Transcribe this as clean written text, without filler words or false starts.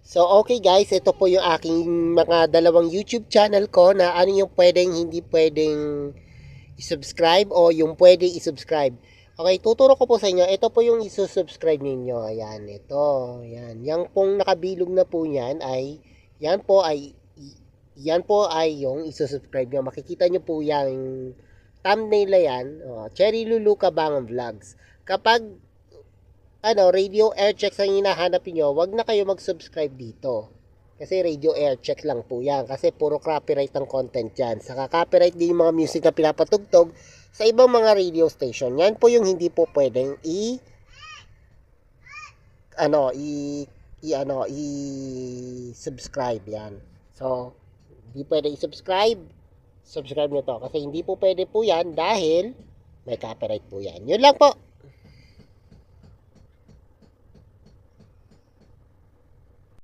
So, okay guys, ito po yung aking mga dalawang YouTube channel ko na ano yung pwedeng hindi pwedeng i-subscribe o yung pwedeng i-subscribe. Okay, tuturo ko po sa inyo. Ito po yung i-subscribe ninyo. Ayan, ito. Ayan. Yang pong nakabilog na po niyan ay yan po ay yan po ay yung i-subscribe nyo. Makikita nyo po yung thumbnail na yan. Cherry Lulu Kabangan Vlogs. Kapag radio air checks ang hinahanap niyo, wag na kayo mag-subscribe dito. Kasi radio air check lang po yan. Kasi puro copyright ang content yan. Saka copyright din yung mga music na pinapatugtog sa ibang mga radio station. Yan po yung hindi po pwedeng i-subscribe yan. So, hindi pwede i-subscribe. Subscribe nyo to. Kasi hindi po pwede po yan dahil may copyright po yan. Yun lang po.